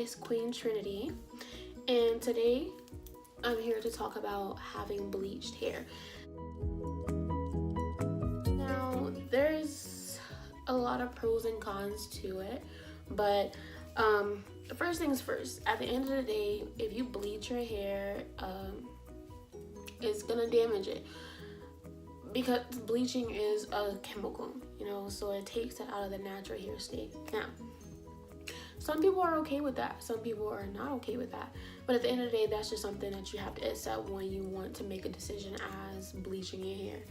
it's Queen Trinity, and today I'm here to talk about having bleached hair. Now, there's a lot of pros and cons to it, but the first things first, at the end of the day, if you bleach your hair, it's gonna damage it, because bleaching is a chemical, so it takes it out of the natural hair state. Now, some people are okay with that, some people are not okay with that, but at the end of the day, that's just something that you have to accept when you want to make a decision as bleaching your hair.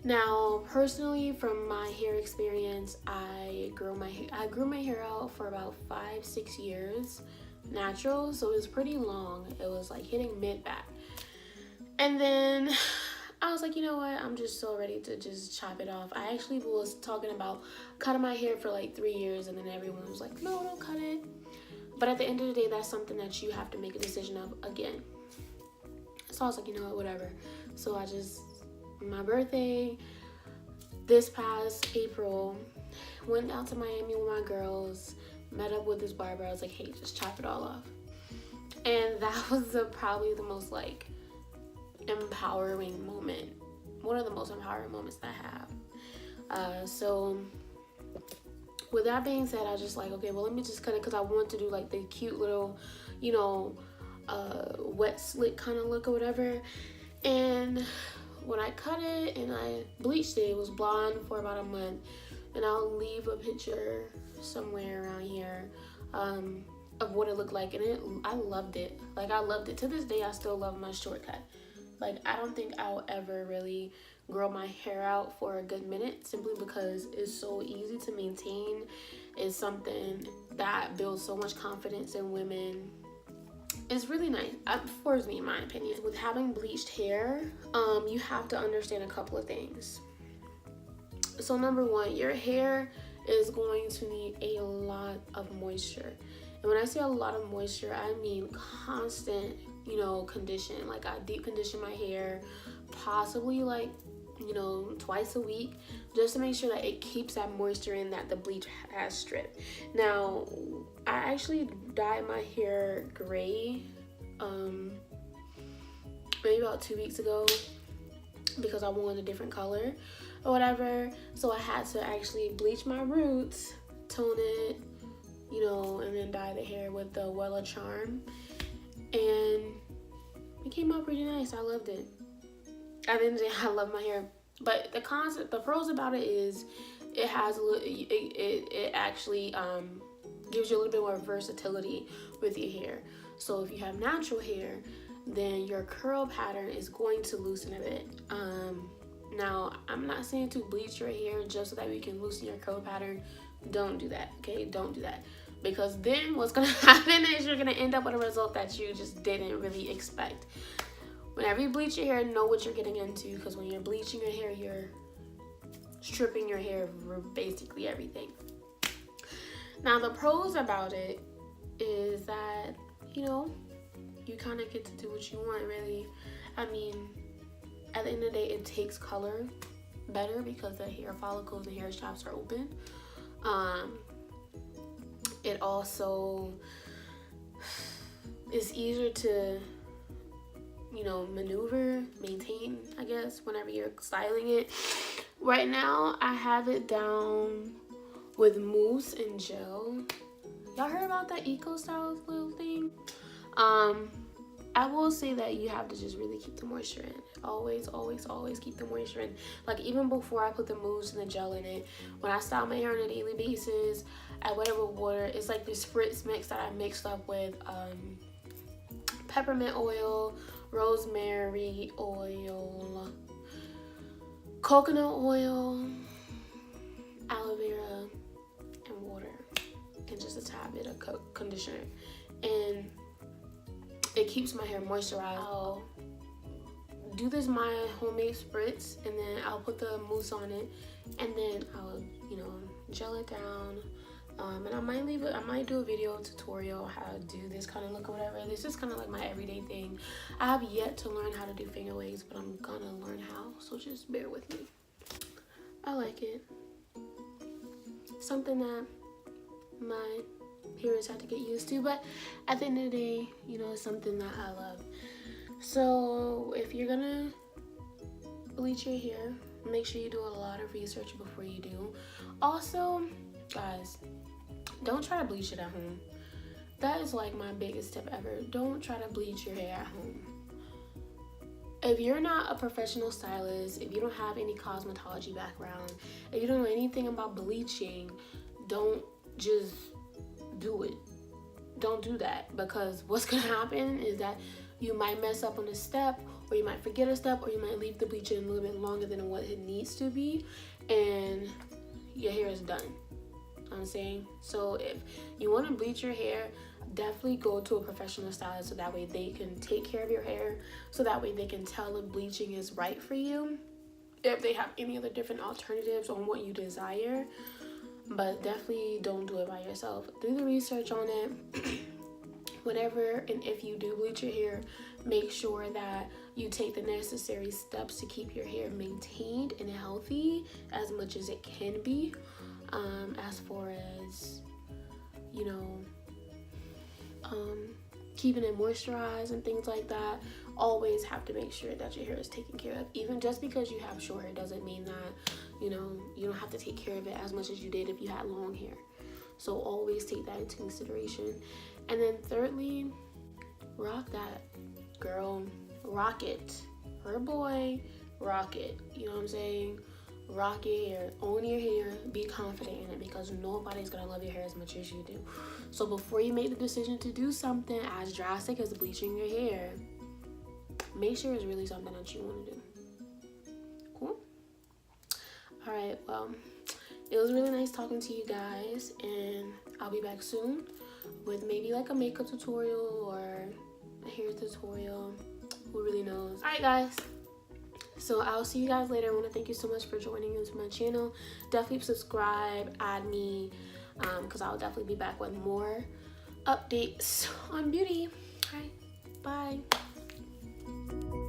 Now, personally, from my hair experience, I grew my hair out for about 5-6 years natural, so it was pretty long. It was like hitting mid-back, and then I was like, you know what, I'm just so ready to just chop it off. I actually was talking about cutting my hair for like 3 years, and then everyone was like, no, don't cut it. But at the end of the day, that's something that you have to make a decision of again. So I was like, you know what, whatever. So I just, my birthday this past April, went out to Miami with my girls, met up with this barber. I was like, hey, just chop it all off. And that was probably the most like empowering moment, one of the most empowering moments that I have. So with that being said, I was just like, okay, well, let me just cut it, because I want to do like the cute little, wet slick kind of look or whatever. And when I cut it and I bleached it, it was blonde for about a month, and I'll leave a picture somewhere around here of what it looked like. And I loved it. Like, I loved it. To this day, I still love my shortcut. Like, I don't think I'll ever really grow my hair out for a good minute, simply because it's so easy to maintain. It's something that builds so much confidence in women. It's really nice, for me, in my opinion. With having bleached hair, you have to understand a couple of things. So number one, your hair is going to need a lot of moisture. And when I say a lot of moisture, I mean constant, condition. Like, I deep condition my hair, possibly like, twice a week, just to make sure that it keeps that moisture in that the bleach has stripped. Now, I actually dyed my hair gray maybe about 2 weeks ago, because I wanted a different color or whatever. So I had to actually bleach my roots, tone it, and then dye the hair with the Wella Charm, and it came out pretty nice. I loved it. At the end of the day, I love my hair. But the pros about it is it has it actually gives you a little bit more versatility with your hair. So if you have natural hair, then your curl pattern is going to loosen a bit. Now, I'm not saying to bleach your hair just so that we can loosen your curl pattern. Don't do that, okay? Don't do that. Because then what's going to happen is you're going to end up with a result that you just didn't really expect. Whenever you bleach your hair, know what you're getting into, because when you're bleaching your hair, you're stripping your hair of basically everything. Now, the pros about it is that, you kind of get to do what you want, really. I mean, at the end of the day, it takes color better because the hair follicles and hair shafts are open. It also is easier to, maneuver, maintain, I guess, whenever you're styling it. Right now, I have it down with mousse and gel. Y'all heard about that Eco Styles little thing? I will say that you have to just really keep the moisture in. Always, always, always keep the moisture in. Like, even before I put the mousse and the gel in it, when I style my hair on a daily basis, I wet it with water. It's like this spritz mix that I mixed up with peppermint oil, rosemary oil, coconut oil, aloe vera, and water, and just a tad bit of conditioner. And it keeps my hair moisturized. I'll do this my homemade spritz, and then I'll put the mousse on it, and then I'll gel it down. And I might do a video tutorial how to do this kind of look or whatever. This is kind of like my everyday thing. I have yet to learn how to do finger waves, but I'm gonna learn how, so just bear with me. I like it. Something that my parents have to get used to. But at the end of the day, you know, it's something that I love. So if you're gonna bleach your hair, make sure you do a lot of research before you do. Also, guys, don't try to bleach it at home. That is like my biggest tip ever. Don't try to bleach your hair at home. If you're not a professional stylist, if you don't have any cosmetology background, if you don't know anything about bleaching, don't just do it. Don't do that, because what's gonna happen is that you might mess up on a step, or you might forget a step, or you might leave the bleaching a little bit longer than what it needs to be, and your hair is done. I'm saying, so if you want to bleach your hair, definitely go to a professional stylist, so that way they can take care of your hair, so that way they can tell if bleaching is right for you, if they have any other different alternatives on what you desire. But definitely don't do it by yourself. Do the research on it. Whatever, and if you do bleach your hair, make sure that you take the necessary steps to keep your hair maintained and healthy as much as it can be. As far as, you know, keeping it moisturized and things like that, always have to make sure that your hair is taken care of. Even just because you have short hair doesn't mean that, you know, you don't have to take care of it as much as you did if you had long hair. So always take that into consideration. And then thirdly, rock that, girl. Rock it. Or boy, rock it. You know what I'm saying? Rock your hair, own your hair, be confident in it, because nobody's gonna love your hair as much as you do. So before you make the decision to do something as drastic as bleaching your hair, make sure it's really something that you want to do. Cool? All right, well, it was really nice talking to you guys, and I'll be back soon with maybe like a makeup tutorial or a hair tutorial. Who really knows? All right, guys. So I'll see you guys later. I want to thank you so much for joining into my channel. Definitely subscribe, add me, because I'll definitely be back with more updates on beauty. All right, bye.